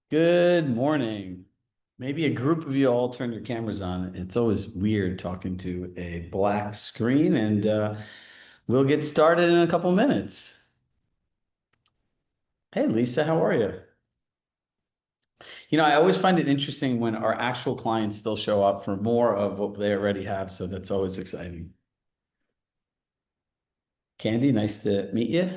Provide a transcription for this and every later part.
Good morning. Maybe a group of you all turn your cameras on. It's always weird talking to a black screen, and we'll get started in a couple minutes. Hey, Lisa, how are you? I always find it interesting when our actual clients still show up for more of what they already have, so that's always exciting. Candy, nice to meet you.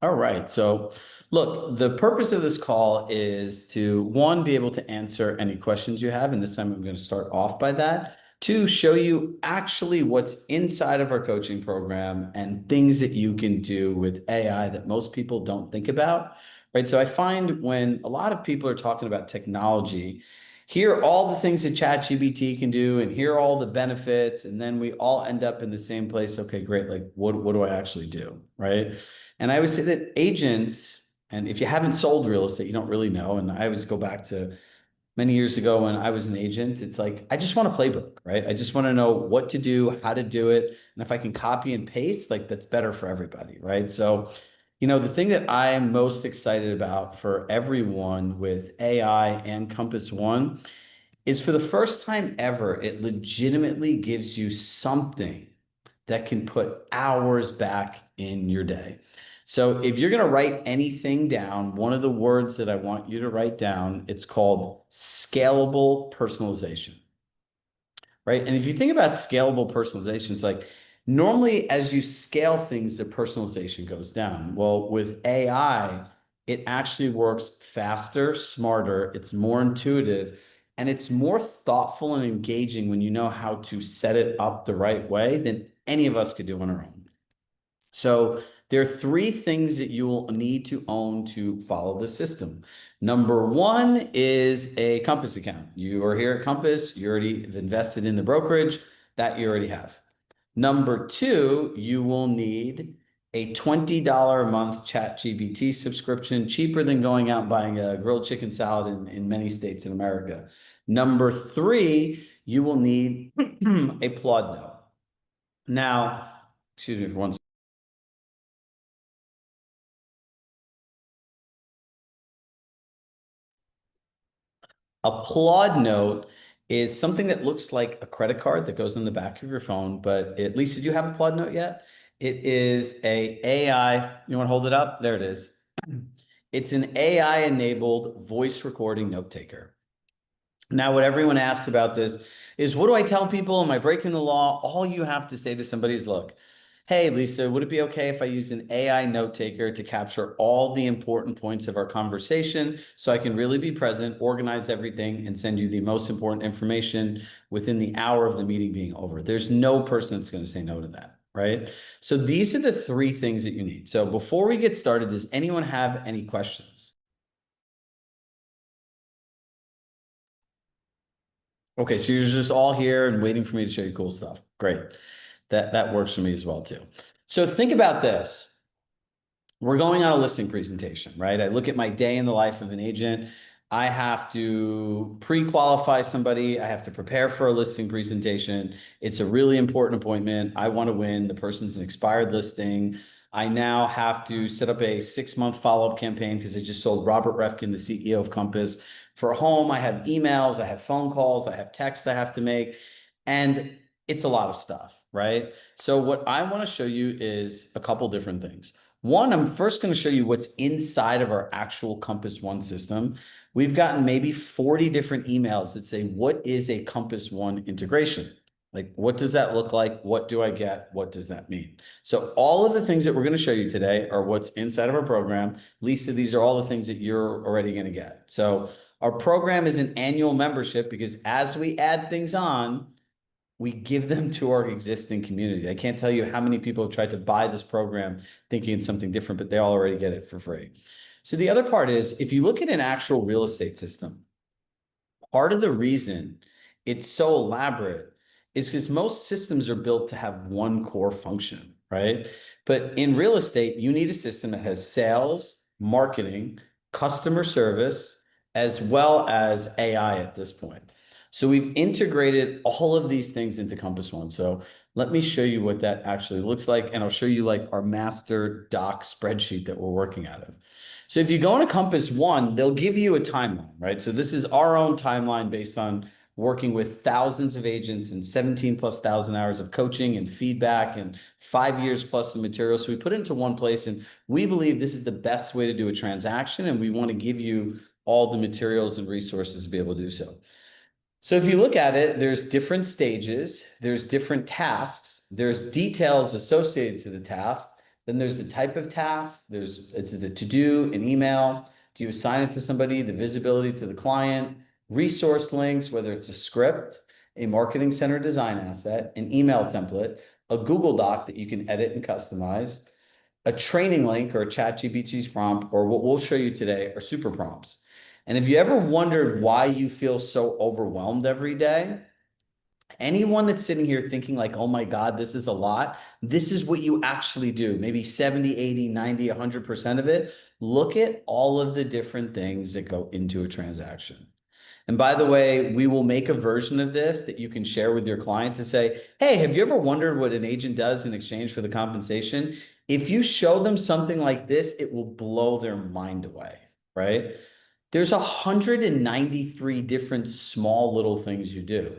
All right. So, look, the purpose of this call is to one, be able to answer any questions you have. And this time I'm going to start off by that. Two, show you actually what's inside of our coaching program and things that you can do with AI that most people don't think about. Right. So I find when a lot of people are talking about technology, hear all the things that ChatGPT can do and hear all the benefits, and then we all end up in the same place. Okay, great. Like, what do I actually do? Right. And I would say that agents, and if you haven't sold real estate, you don't really know. And I always go back to many years ago when I was an agent. It's like, I just want a playbook, right? I just want to know what to do, how to do it. And if I can copy and paste, like that's better for everybody, right? So, the thing that I'm most excited about for everyone with AI and Compass One is for the first time ever, it legitimately gives you something that can put hours back in your day. So if you're going to write anything down, one of the words that I want you to write down, it's called scalable personalization, right? And if you think about scalable personalization, it's like normally as you scale things, the personalization goes down. Well, with AI, it actually works faster, smarter, it's more intuitive, and it's more thoughtful and engaging when you know how to set it up the right way than any of us could do on our own. So there are three things that you will need to own to follow the system. Number one is a Compass account. You are here at Compass, you already have invested in the brokerage that you already have. Number two, you will need a $20 a month ChatGPT subscription, cheaper than going out and buying a grilled chicken salad in many states in America. Number three, you will need a Plod note. Now, excuse me for one. A Plod note is something that looks like a credit card that goes on the back of your phone, but at least did you have a Plod note yet? It is a AI. You want to hold it up? There it is. It's an AI enabled voice recording note taker. Now, what everyone asks about this is what do I tell people? Am I breaking the law? All you have to say to somebody is, look, hey, Lisa, would it be okay if I use an AI note taker to capture all the important points of our conversation so I can really be present, organize everything, and send you the most important information within the hour of the meeting being over? There's no person that's going to say no to that, right? So these are the three things that you need. So before we get started, does anyone have any questions? Okay, so you're just all here and waiting for me to show you cool stuff. Great. That works for me as well too. So think about this. We're going on a listing presentation, right? I look at my day in the life of an agent. I have to pre-qualify somebody. I have to prepare for a listing presentation. It's a really important appointment. I want to win. The person's an expired listing. I now have to set up a 6-month follow-up campaign because I just sold Robert Refkin, the CEO of Compass, for a home. I have emails, I have phone calls, I have texts I have to make, and it's a lot of stuff, right? So what I want to show you is a couple different things. One, I'm first going to show you what's inside of our actual Compass One system. We've gotten maybe 40 different emails that say, what is a Compass One integration? Like, what does that look like? What do I get? What does that mean? So all of the things that we're going to show you today are what's inside of our program. Lisa, these are all the things that you're already going to get. So our program is an annual membership because as we add things on, we give them to our existing community. I can't tell you how many people have tried to buy this program thinking it's something different, but they already get it for free. So the other part is if you look at an actual real estate system, part of the reason it's so elaborate is because most systems are built to have one core function, right? But in real estate, you need a system that has sales, marketing, customer service, as well as AI at this point. So we've integrated all of these things into Compass One. So Let me show you what that actually looks like, and I'll show you like our master doc spreadsheet that we're working out of. So if you go into Compass One, they'll give you a timeline, right? So this is our own timeline based on working with thousands of agents and 17 plus thousand hours of coaching and feedback and 5 years plus of material. So we put it into one place, and we believe this is the best way to do a transaction, and we want to give you all the materials and resources to be able to do so. So if you look at it, there's different stages, there's different tasks, there's details associated to the task, then there's the type of task, it's a to-do, an email, do you assign it to somebody, the visibility to the client, resource links, whether it's a script, a marketing center design asset, an email template, a Google Doc that you can edit and customize, a training link or a ChatGPT's prompt, or what we'll show you today are super prompts. And if you ever wondered why you feel so overwhelmed every day, anyone that's sitting here thinking like, oh my God, this is a lot, this is what you actually do. Maybe 70, 80, 90, 100% of it. Look at all of the different things that go into a transaction. And by the way, we will make a version of this that you can share with your clients and say, hey, have you ever wondered what an agent does in exchange for the compensation? If you show them something like this, it will blow their mind away, right? There's 193 different small little things you do.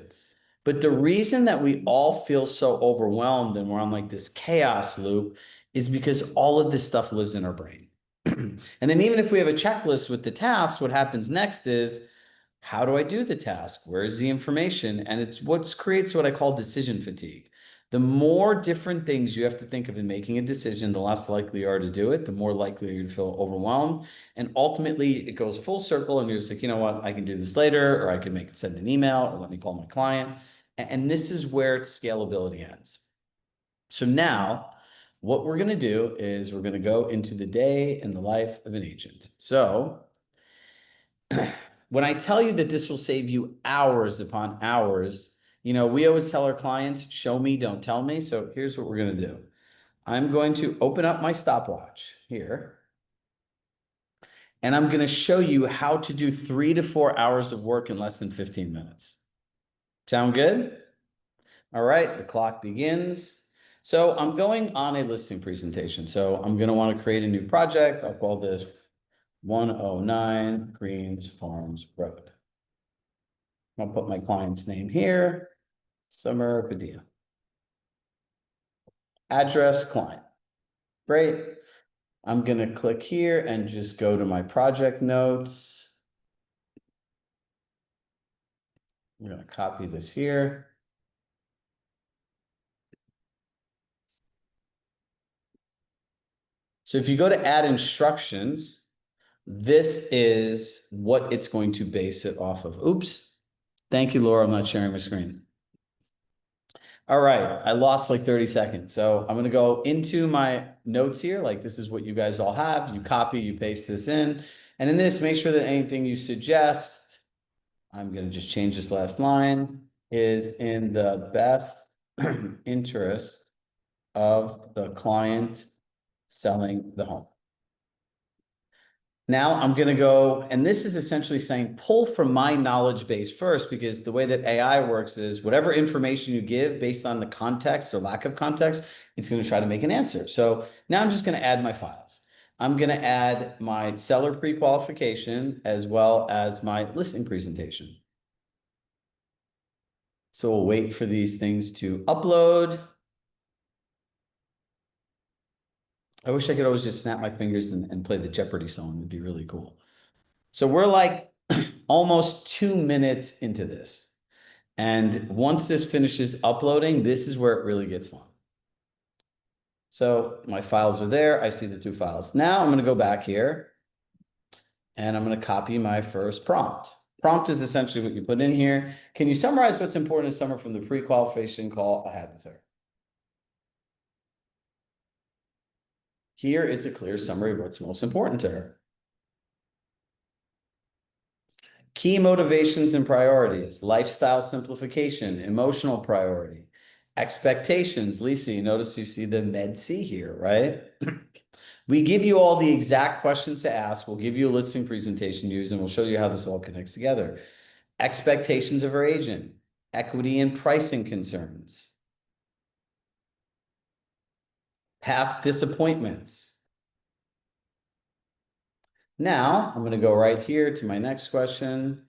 But the reason that we all feel so overwhelmed and we're on like this chaos loop is because all of this stuff lives in our brain. And then even if we have a checklist with the tasks, what happens next is, how do I do the task? Where's the information? And it's what creates what I call decision fatigue. The more different things you have to think of in making a decision, the less likely you are to do it, the more likely you feel overwhelmed. And ultimately, it goes full circle, and you're just like, you know what, I can do this later, or I can send an email, or let me call my client. And this is where scalability ends. So now, what we're going to do is we're going to go into the day in the life of an agent. So when I tell you that this will save you hours upon hours, we always tell our clients, show me, don't tell me. So here's what we're going to do. I'm going to open up my stopwatch here, and I'm going to show you how to do 3 to 4 hours of work in less than 15 minutes. Sound good? All right, the clock begins. So I'm going on a listing presentation. So I'm going to want to create a new project. I'll call this 109 Greens Farms Road. I'll put my client's name here, Summer Padilla. Address, client. Great. I'm going to click here and just go to my project notes. I'm going to copy this here. So if you go to add instructions, this is what it's going to base it off of. Oops. Thank you, Laura. I'm not sharing my screen. All right, I lost like 30 seconds. So I'm going to go into my notes here. Like this is what you guys all have. You copy, you paste this in. And in this, make sure that anything you suggest, I'm going to just change this last line, is in the best interest of the client selling the home. Now I'm going to go, and this is essentially saying pull from my knowledge base first, because the way that AI works is whatever information you give based on the context or lack of context, it's going to try to make an answer. So now I'm just going to add my files. I'm going to add my seller pre-qualification as well as my listing presentation. So we'll wait for these things to upload. I wish I could always just snap my fingers and play the Jeopardy song. It'd be really cool. So we're like almost 2 minutes into this. And once this finishes uploading, this is where it really gets fun. So my files are there. I see the 2 files. Now I'm going to go back here and I'm going to copy my first prompt. Prompt is essentially what you put in here. Can you summarize what's important to Summer from the pre-qualification call I had with her? Here is a clear summary of what's most important to her. Key motivations and priorities: lifestyle simplification, emotional priority, expectations. Lisa, you notice you see the med C here, right? We give you all the exact questions to ask. We'll give you a listing presentation to use, and we'll show you how this all connects together. Expectations of our agent, equity and pricing concerns, past disappointments. Now, I'm going to go right here to my next question.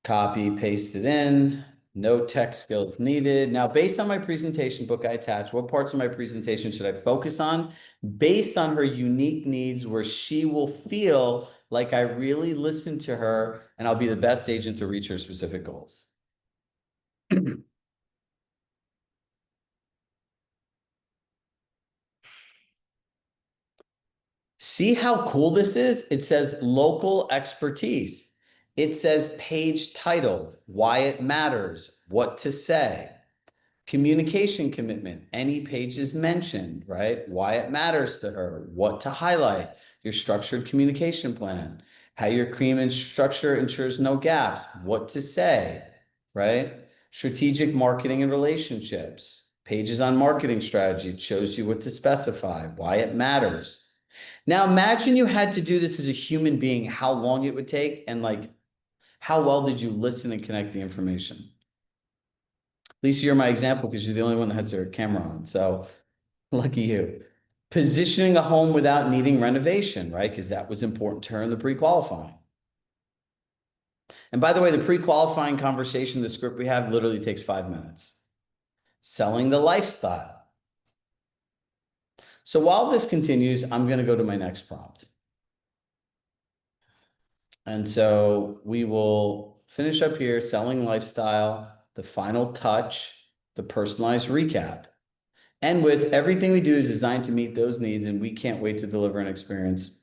Copy, paste it in. No tech skills needed. Now, based on my presentation book I attached, what parts of my presentation should I focus on? Based on her unique needs, where she will feel like I really listened to her and I'll be the best agent to reach her specific goals. See how cool this is? It says local expertise. It says page titled, why it matters, what to say. Communication commitment, any pages mentioned, right? Why it matters to her, what to highlight, your structured communication plan, how your cream and structure ensures no gaps, what to say, right? Strategic marketing and relationships, pages on marketing strategy, it shows you what to specify, why it matters. Now imagine you had to do this as a human being, how long it would take, and like, how well did you listen and connect the information? Lisa, you're my example because you're the only one that has their camera on. So lucky you. Positioning a home without needing renovation, right? Because that was important to her in the pre-qualifying. And by the way, the pre-qualifying conversation, the script we have literally takes 5 minutes. Selling the lifestyle. So while this continues, I'm going to go to my next prompt. And so we will finish up here, selling lifestyle, the final touch, the personalized recap. And with everything we do is designed to meet those needs, and we can't wait to deliver an experience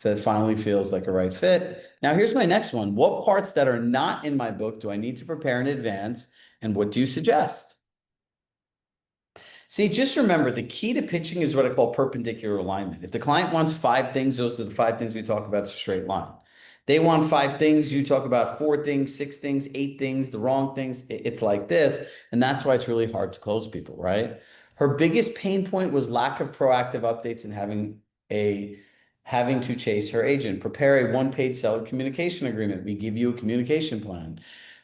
that finally feels like a right fit. Now, here's my next one. What parts that are not in my book do I need to prepare in advance, and what do you suggest? See, just remember the key to pitching is what I call perpendicular alignment. If the client wants 5 things, those are the 5 things we talk about. It's a straight line. They want 5 things, you talk about 4 things, 6 things, 8 things, the wrong things. It's like this. And that's why it's really hard to close people, right? Her biggest pain point was lack of proactive updates and having to chase her agent. Prepare a one-page seller communication agreement. We give you a communication plan.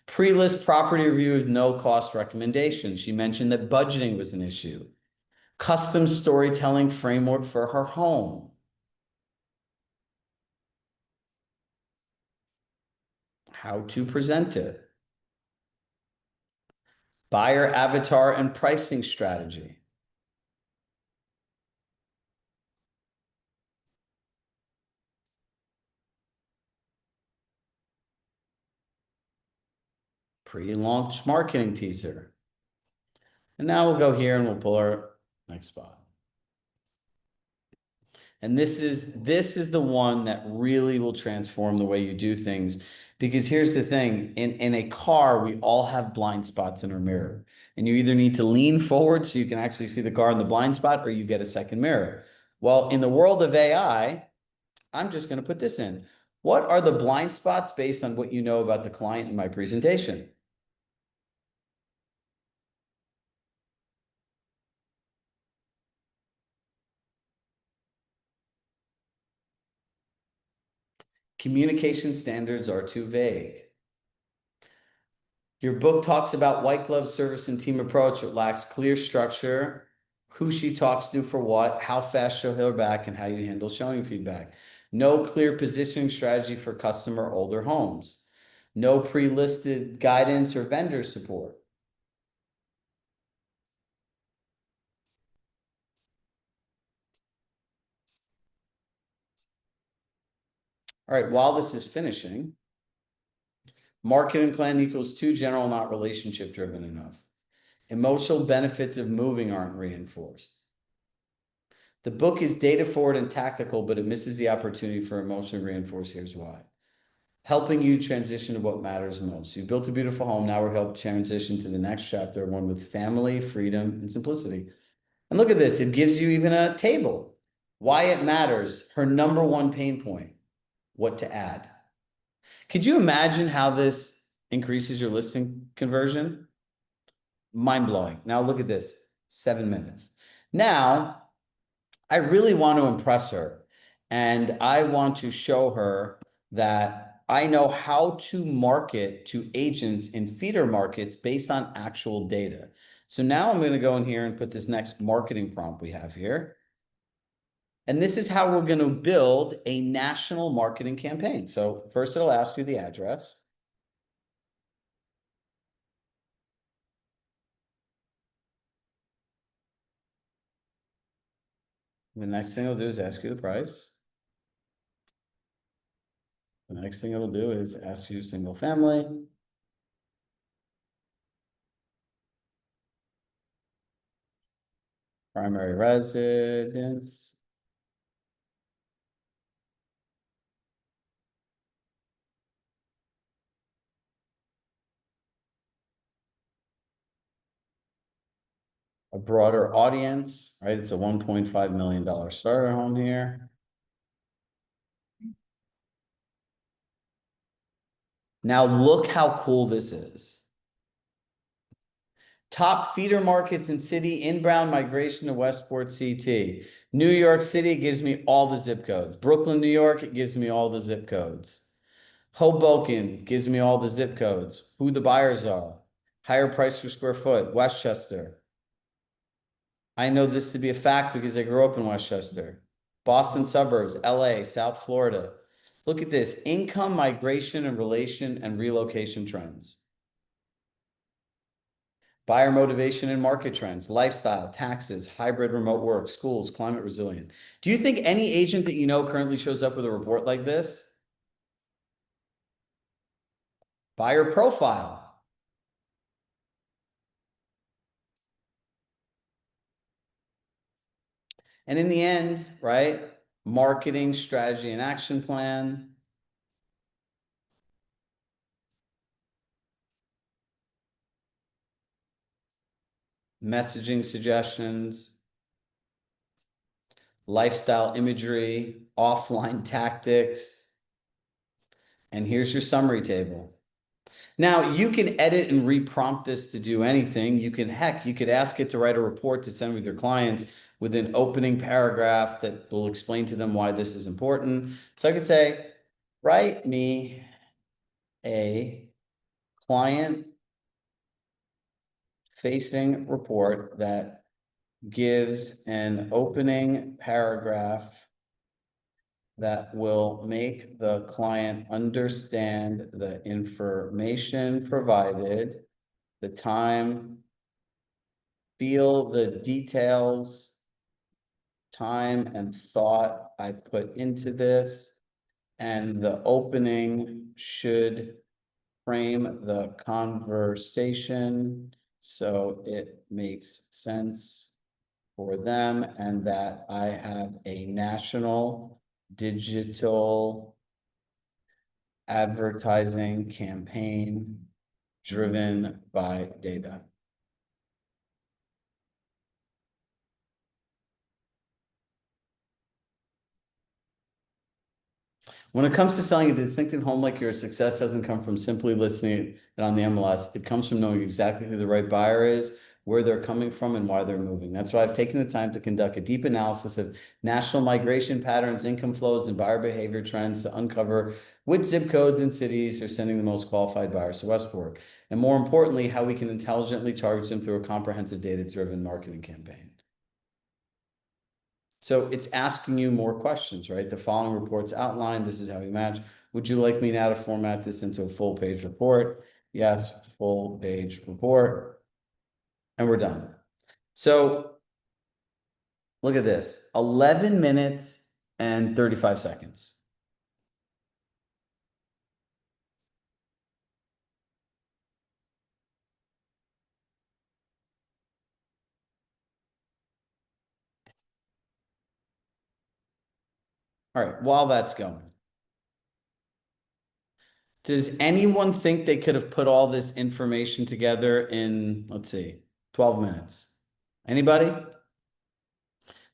Pre-list property review with no cost recommendations. She mentioned that budgeting was an issue. Custom storytelling framework for her home. How to present it. Buyer avatar and pricing strategy. Pre-launch marketing teaser. And now we'll go here and we'll pull our next spot. And this is the one that really will transform the way you do things. Because here's the thing, in a car, we all have blind spots in our mirror. And you either need to lean forward so you can actually see the car in the blind spot, or you get a second mirror. Well, in the world of AI, I'm just going to put this in. What are the blind spots based on what you know about the client in my presentation? Communication standards are too vague. Your book talks about white glove service and team approach. It lacks clear structure, who she talks to for what, how fast she'll hear back, and how you handle showing feedback. No clear positioning strategy for customer older homes. No pre-listed guidance or vendor support. All right, while this is finishing, marketing plan equals too general, not relationship driven enough. Emotional benefits of moving aren't reinforced. The book is data forward and tactical, but it misses the opportunity for emotionally reinforced. Here's why. Helping you transition to what matters most. You built a beautiful home. Now we're helping transition to the next chapter, one with family, freedom, and simplicity. And look at this. It gives you even a table. Why it matters. Her number one pain point. What to add. Could you imagine how this increases your listing conversion? Mind blowing. Now look at this. 7 minutes. Now, I really want to impress her, and I want to show her that I know how to market to agents in feeder markets based on actual data. So now I'm going to go in here and put this next marketing prompt we have here. And this is how we're going to build a national marketing campaign. So first it'll ask you the address. The next thing it'll do is ask you the price. The next thing it'll do is ask you single family. Primary residence. A broader audience, right? It's a $1.5 million starter home here. Now look how cool this is. Top feeder markets in city, inbound migration to Westport CT. New York City gives me all the zip codes. Brooklyn, New York, it gives me all the zip codes. Hoboken gives me all the zip codes, who the buyers are, higher price per square foot, Westchester. I know this to be a fact because I grew up in Westchester. Boston suburbs, LA, South Florida. Look at this, income, migration, and relation and relocation trends. Buyer motivation and market trends, lifestyle, taxes, hybrid remote work, schools, climate resilient. Do you think any agent that you know currently shows up with a report like this? Buyer profile. And in the end, right, marketing strategy and action plan. Messaging suggestions, lifestyle imagery, offline tactics. And here's your summary table. Now you can edit and reprompt this to do anything. You can, heck, you could ask it to write a report to send with your clients with an opening paragraph that will explain to them why this is important. So I could say, write me a client facing report that gives an opening paragraph that will make the client understand the information provided, the time, feel the details, time and thought I put into this, and the opening should frame the conversation so it makes sense for them, and that I have a national digital advertising campaign driven by data. When it comes to selling a distinctive home like yours, success doesn't come from simply listing it on the MLS. It comes from knowing exactly who the right buyer is, where they're coming from, and why they're moving. That's why I've taken the time to conduct a deep analysis of national migration patterns, income flows, and buyer behavior trends to uncover which zip codes and cities are sending the most qualified buyers to Westport. And more importantly, how we can intelligently target them through a comprehensive data-driven marketing campaign. So it's asking you more questions, right? The following reports outlined. This is how you match. Would you like me now to format this into a full page report? Yes, full page report. And we're done. So look at this, 11 minutes and 35 seconds. All right, while that's going, does anyone think they could have put all this information together in, let's see, 12 minutes? Anybody?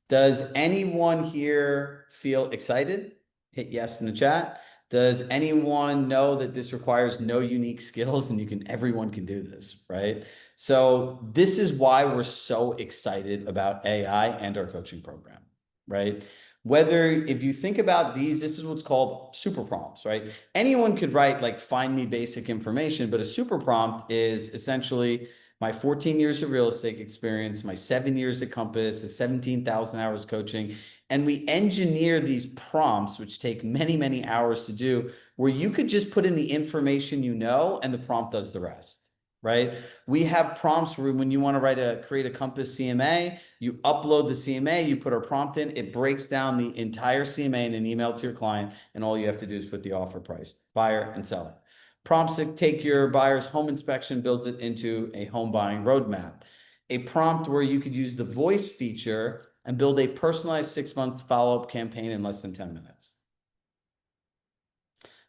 Does anyone here feel excited? Hit yes in the chat. Does anyone know that this requires no unique skills and everyone can do this, right? So this is why we're so excited about AI and our coaching program, right? Whether, if you think about these, this is what's called super prompts, right? Anyone could write like, find me basic information, but a super prompt is essentially my 14 years of real estate experience, my 7 years at Compass, the 17,000 hours coaching, and we engineer these prompts, which take many, many hours to do, where you could just put in the information you know, and the prompt does the rest. Right? We have prompts where when you want to create a Compass CMA, you upload the CMA, you put a prompt in, it breaks down the entire CMA in an email to your client, and all you have to do is put the offer price, buyer and seller. Prompts that take your buyer's home inspection, builds it into a home buying roadmap. A prompt where you could use the voice feature and build a personalized 6-month follow-up campaign in less than 10 minutes.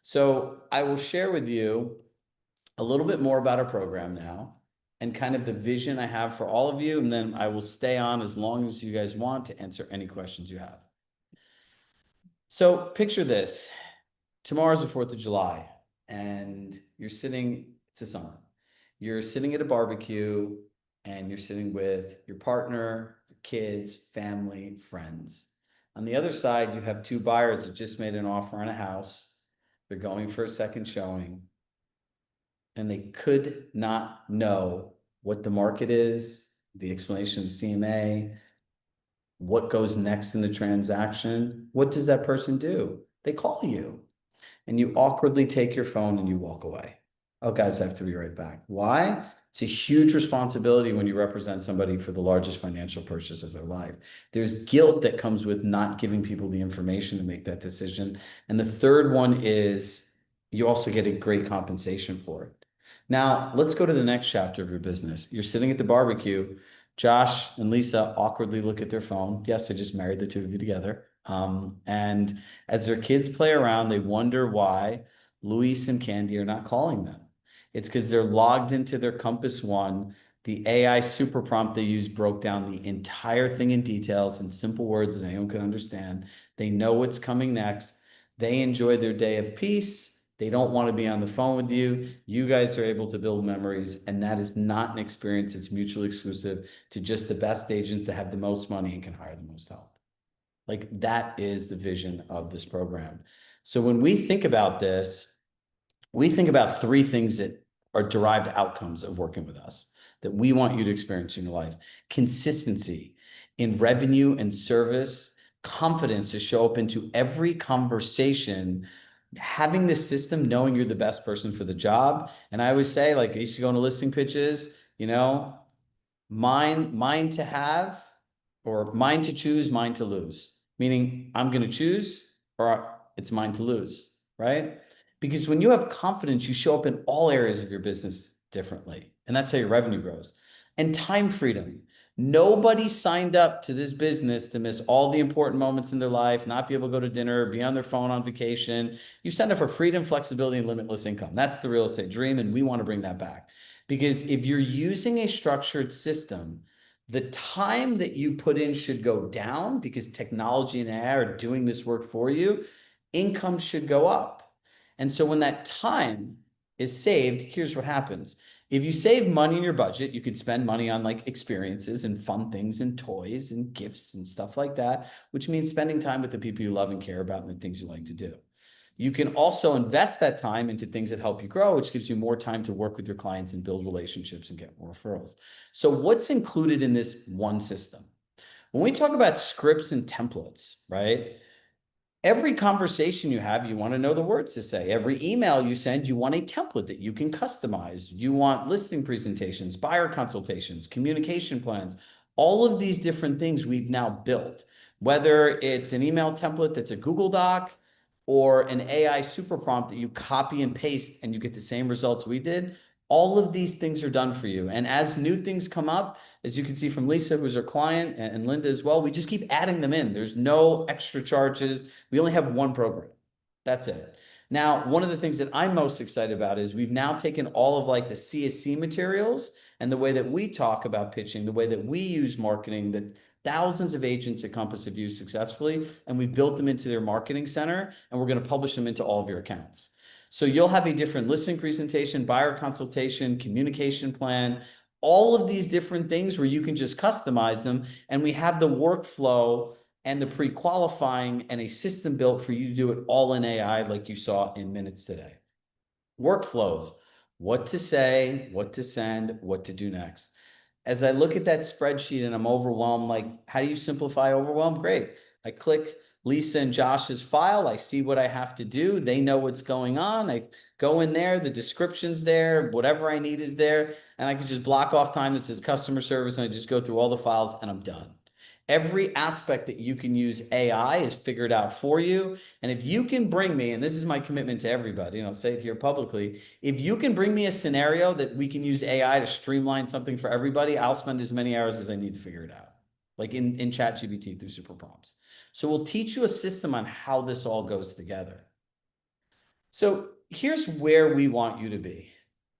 So I will share with you a little bit more about our program now and kind of the vision I have for all of you. And then I will stay on as long as you guys want to answer any questions you have. So picture this. Tomorrow's the 4th of July and you're sitting, it's a summer. You're sitting at a barbecue and you're sitting with your partner, your kids, family, friends. On the other side, you have two buyers that just made an offer on a house. They're going for a second showing and they could not know what the market is, the explanation of the CMA, what goes next in the transaction. What does that person do? They call you and you awkwardly take your phone and you walk away. Oh, guys, I have to be right back. Why? It's a huge responsibility when you represent somebody for the largest financial purchase of their life. There's guilt that comes with not giving people the information to make that decision. And the third one is you also get a great compensation for it. Now, let's go to the next chapter of your business. You're sitting at the barbecue. Josh and Lisa awkwardly look at their phone. Yes, I just married the two of you together. And as their kids play around, they wonder why Luis and Candy are not calling them. It's because they're logged into their Compass One. The AI super prompt they use broke down the entire thing in details in simple words that anyone can understand. They know what's coming next. They enjoy their day of peace. They don't want to be on the phone with you. You guys are able to build memories, and that is not an experience that's mutually exclusive to just the best agents that have the most money and can hire the most help. Like that is the vision of this program. So when we think about this, we think about three things that are derived outcomes of working with us that we want you to experience in your life. Consistency in revenue and service, confidence to show up into every conversation, having this system, knowing you're the best person for the job. And I always say, like I used to go into listing pitches, mine to have or mine to choose, mine to lose. Meaning I'm going to choose or it's mine to lose, right? Because when you have confidence, you show up in all areas of your business differently. And that's how your revenue grows. And time freedom. Nobody signed up to this business to miss all the important moments in their life, not be able to go to dinner, be on their phone on vacation. You signed up for freedom, flexibility, and limitless income. That's the real estate dream. And we want to bring that back. Because if you're using a structured system, the time that you put in should go down because technology and AI are doing this work for you. Income should go up. And so when that time is saved, here's what happens. If you save money in your budget, you could spend money on like experiences and fun things and toys and gifts and stuff like that, which means spending time with the people you love and care about and the things you like to do. You can also invest that time into things that help you grow, which gives you more time to work with your clients and build relationships and get more referrals. So what's included in this one system? When we talk about scripts and templates, right? Every conversation you have, you want to know the words to say. Every email you send, you want a template that you can customize. You want listing presentations, buyer consultations, communication plans, all of these different things we've now built, whether it's an email template that's a Google Doc or an AI super prompt that you copy and paste and you get the same results we did. All of these things are done for you. And as new things come up, as you can see from Lisa, who's our client, and Linda as well, we just keep adding them in. There's no extra charges. We only have one program. That's it. Now, one of the things that I'm most excited about is we've now taken all of like the CSC materials and the way that we talk about pitching, the way that we use marketing that thousands of agents at Compass have used successfully, and we've built them into their marketing center, and we're going to publish them into all of your accounts. So you'll have a different listing presentation, buyer consultation, communication plan, all of these different things where you can just customize them. And we have the workflow and the pre-qualifying and a system built for you to do it all in AI like you saw in minutes today. Workflows. what to say, what to send, what to do next. As I look at that spreadsheet and I'm overwhelmed, like, how do you simplify overwhelm? Great. I click Lisa and Josh's file. I see what I have to do. They know what's going on. I go in there, the description's there, whatever I need is there, and I can just block off time that says customer service, and I just go through all the files and I'm done. Every aspect that you can use AI is figured out for you. And if you can bring me, and this is my commitment to everybody, and I'll say it here publicly, if you can bring me a scenario that we can use AI to streamline something for everybody, I'll spend as many hours as I need to figure it out, like in ChatGPT through super prompts. So we'll teach you a system on how this all goes together. So here's where we want you to be.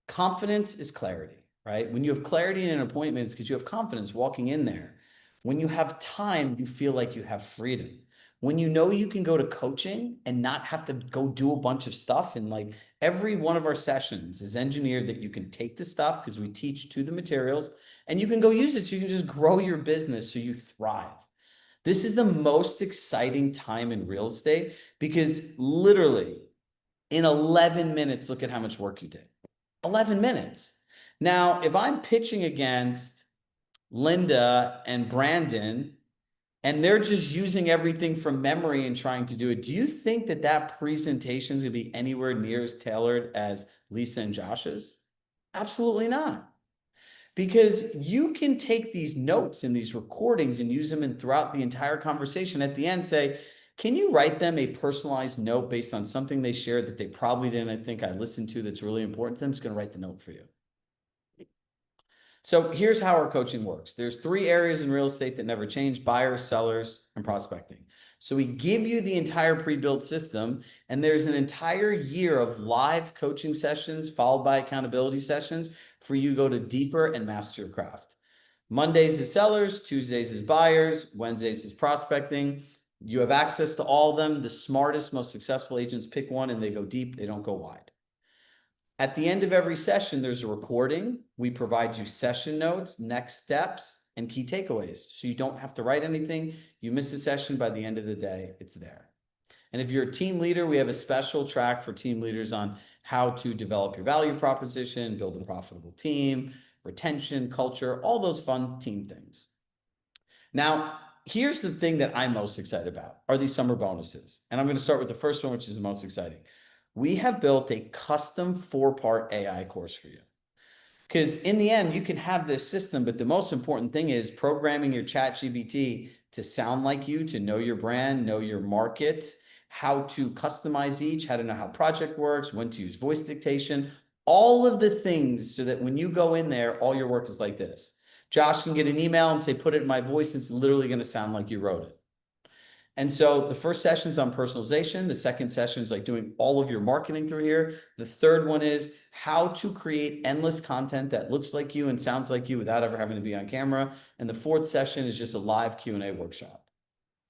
Confidence is clarity, right? When you have clarity in an appointment, it's because you have confidence walking in there. When you have time, you feel like you have freedom. When you know you can go to coaching and not have to go do a bunch of stuff, and like every one of our sessions is engineered that you can take the stuff because we teach to the materials and you can go use it so you can just grow your business so you thrive. This is the most exciting time in real estate because literally in 11 minutes, look at how much work you did. 11 minutes. Now, if I'm pitching against Linda and Brandon, and they're just using everything from memory and trying to do it, do you think that that presentation is going to be anywhere near as tailored as Lisa and Josh's? Absolutely not. Because you can take these notes and these recordings and use them in throughout the entire conversation. At the end, say, can you write them a personalized note based on something they shared that they probably didn't think I listened to that's really important to them? It's going to write the note for you. So here's how our coaching works. There's 3 areas in real estate that never change: buyers, sellers, and prospecting. So we give you the entire pre-built system, and there's an entire year of live coaching sessions followed by accountability sessions for you to go to deeper and master your craft. Mondays is sellers, Tuesdays is buyers, Wednesdays is prospecting. You have access to all of them. The smartest, most successful agents pick one and they go deep, they don't go wide. At the end of every session, there's a recording. We provide you session notes, next steps, and key takeaways. So you don't have to write anything. You miss a session, by the end of the day, it's there. And if you're a team leader, we have a special track for team leaders on how to develop your value proposition, build a profitable team, retention, culture, all those fun team things. Now, here's the thing that I'm most excited about are these summer bonuses. And I'm going to start with the first one, which is the most exciting. We have built a custom 4-part AI course for you. Because in the end, you can have this system, but the most important thing is programming your ChatGPT to sound like you, to know your brand, know your market, how to customize each, how to know how project works, when to use voice dictation, all of the things so that when you go in there, all your work is like this. Josh can get an email and say, put it in my voice. It's literally going to sound like you wrote it. And so the first session is on personalization. The second session is like doing all of your marketing through here. The third one is how to create endless content that looks like you and sounds like you without ever having to be on camera. And the fourth session is just a live Q&A workshop.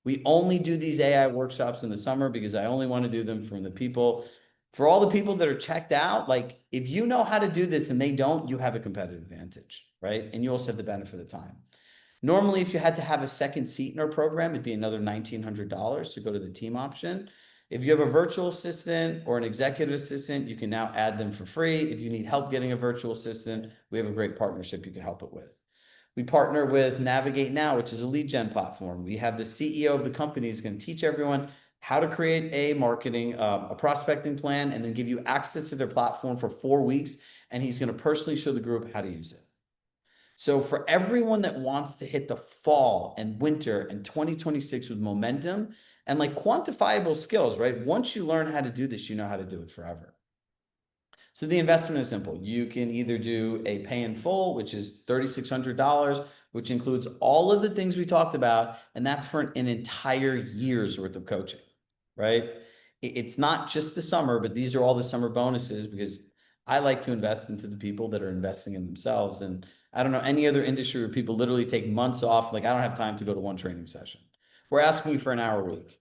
We only do these AI workshops in the summer because I only want to do them from the people. For all the people that are checked out, like if you know how to do this and they don't, you have a competitive advantage, right? And you also have the benefit of time. Normally, if you had to have a second seat in our program, it'd be another $1,900 to go to the team option. If you have a virtual assistant or an executive assistant, you can now add them for free. If you need help getting a virtual assistant, we have a great partnership you can help it with. We partner with Navigate Now, which is a lead gen platform. We have the CEO of the company is going to teach everyone how to create a marketing, a prospecting plan, and then give you access to their platform for 4 weeks. And he's going to personally show the group how to use it. So for everyone that wants to hit the fall and winter and 2026 with momentum and like quantifiable skills, right? Once you learn how to do this, you know how to do it forever. So the investment is simple. You can either do a pay in full, which is $3,600, which includes all of the things we talked about, and that's for an entire year's worth of coaching, right? It's not just the summer, but these are all the summer bonuses because I like to invest into the people that are investing in themselves. And I don't know any other industry where people literally take months off. Like I don't have time to go to one training session. We're asking you for an hour a week.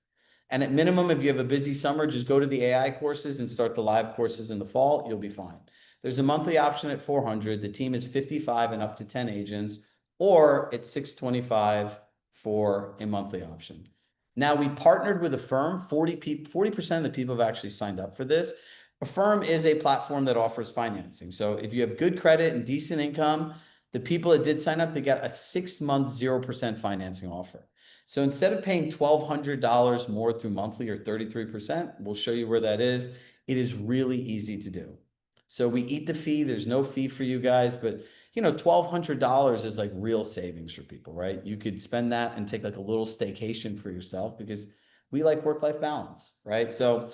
And at minimum, if you have a busy summer, just go to the AI courses and start the live courses in the fall. You'll be fine. There's a monthly option at 400. The team is 55 and up to 10 agents, or it's 625 for a monthly option. Now we partnered with a firm. 40% of the people have actually signed up for this. Affirm is a platform that offers financing. So if you have good credit and decent income, the people that did sign up, they got a 6 month 0% financing offer. So instead of paying $1,200 more through monthly or 33%, we'll show you where that is. It is really easy to do. So we eat the fee. There's no fee for you guys, but $1,200 is like real savings for people, right? You could spend that and take like a little staycation for yourself because we like work-life balance, right? So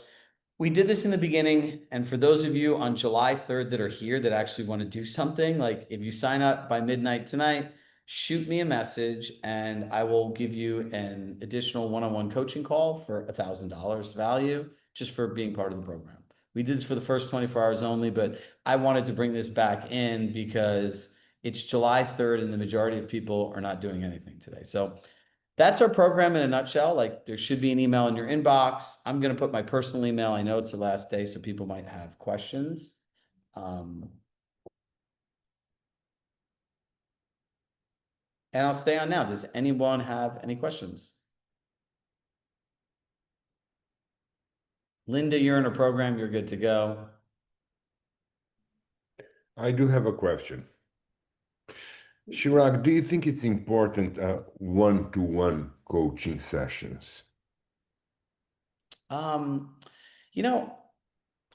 we did this in the beginning. And for those of you on July 3rd that are here that actually want to do something, like if you sign up by midnight tonight, shoot me a message and I will give you an additional one-on-one coaching call for $1,000 value just for being part of the program. We did this for the first 24 hours only, but I wanted to bring this back in because it's July 3rd and the majority of people are not doing anything today. So that's our program in a nutshell. Like there should be an email in your inbox. I'm going to put my personal email. I know it's the last day, so people might have questions. And I'll stay on now. Does anyone have any questions? Linda, you're in a program. You're good to go. I do have a question. Chirag, do you think it's important one-to-one coaching sessions? Um, you know,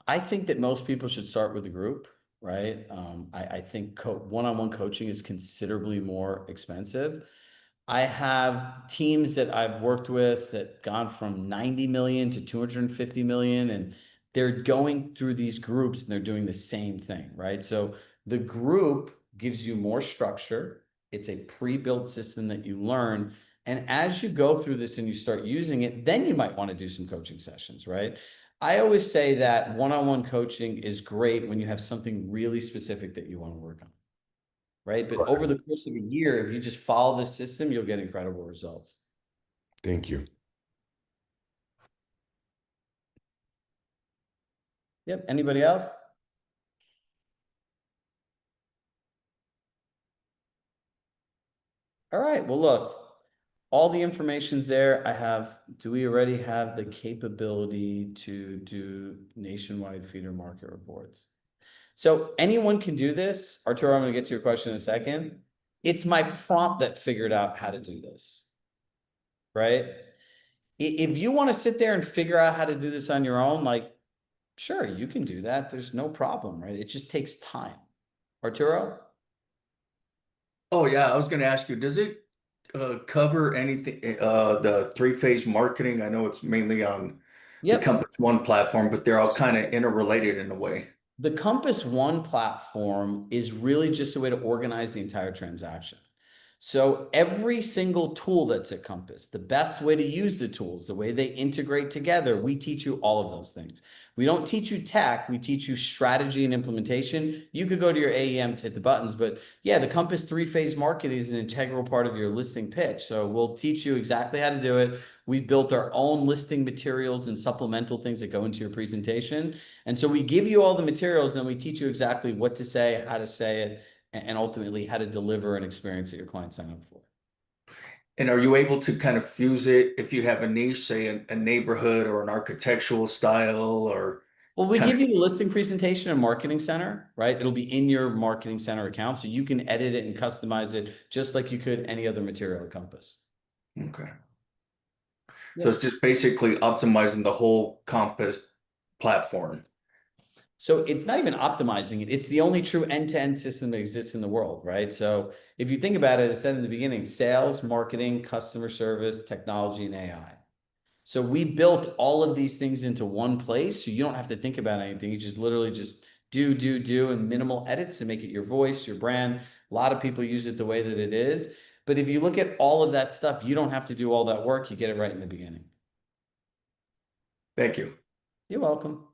I think that most people should start with a group, right? I think one-on-one coaching is considerably more expensive. I have teams that I've worked with that gone from 90 million to 250 million, and they're going through these groups and they're doing the same thing, right? So the group gives you more structure. It's a pre-built system that you learn. And as you go through this and you start using it, then you might want to do some coaching sessions, right? I always say that one-on-one coaching is great when you have something really specific that you want to work on, right? But over the course of a year, if you just follow this system, you'll get incredible results. Thank you. Yep. Anybody else? All right. Well, look, all the information's there. Do we already have the capability to do nationwide feeder market reports? So anyone can do this. Arturo, I'm going to get to your question in a second. It's my prompt that figured out how to do this, right? If you want to sit there and figure out how to do this on your own, like, sure, you can do that. There's no problem, right? It just takes time. Arturo? Oh yeah, I was going to ask you, does it cover anything, the three-phase marketing? I know it's mainly on the Yep. Compass One platform, but they're all kind of interrelated in a way. The Compass One platform is really just a way to organize the entire transaction. So every single tool that's at Compass, the best way to use the tools, the way they integrate together, we teach you all of those things. We don't teach you tech, we teach you strategy and implementation. You could go to your AEM to hit the buttons, but yeah, the Compass three-phase market is an integral part of your listing pitch. So we'll teach you exactly how to do it. We've built our own listing materials and supplemental things that go into your presentation. And so we give you all the materials and we teach you exactly what to say, how to say it, and ultimately how to deliver an experience that your clients sign up for. And are you able to kind of fuse it if you have a niche, say a neighborhood or an architectural style or Well, we kind give you the listing presentation and marketing center, right? It'll be in your marketing center account. So you can edit it and customize it just like you could any other material at Compass. Okay. So it's just basically optimizing the whole Compass platform. So it's not even optimizing it. It's the only true end-to-end system that exists in the world, right? So if you think about it, as I said in the beginning, sales, marketing, customer service, technology, and AI. So we built all of these things into one place. So you don't have to think about anything. You just literally just do, and minimal edits to make it your voice, your brand. A lot of people use it the way that it is. But if you look at all of that stuff, you don't have to do all that work. You get it right in the beginning. Thank you. You're welcome.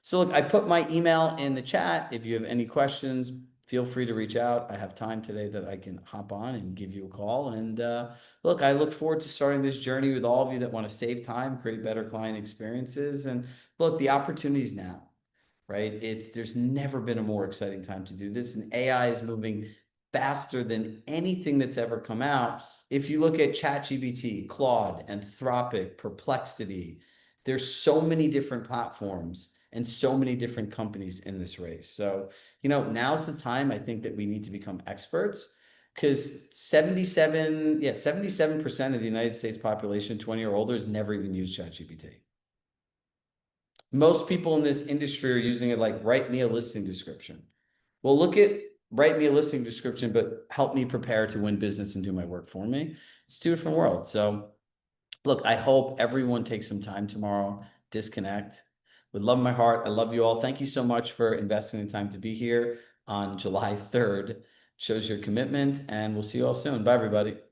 So look, I put my email in the chat. If you have any questions, feel free to reach out. I have time today that I can hop on and give you a call. And look, I look forward to starting this journey with all of you that want to save time, create better client experiences. And look, the opportunity is now, right? There's never been a more exciting time to do this. And AI is moving faster than anything that's ever come out. If you look at ChatGPT, Claude, Anthropic, Perplexity, there's so many different platforms. and so many different companies in this race. So, now's the time I think that we need to become experts, because 77% of the United States population, 20 or older, has never even used ChatGPT. Most people in this industry are using it like, write me a listing description. Well, look at write me a listing description, but help me prepare to win business and do my work for me. It's two different worlds. So look, I hope everyone takes some time tomorrow, disconnect. With love in my heart, I love you all. Thank you so much for investing the time to be here on July 3rd. Shows your commitment, and we'll see you all soon. Bye, everybody.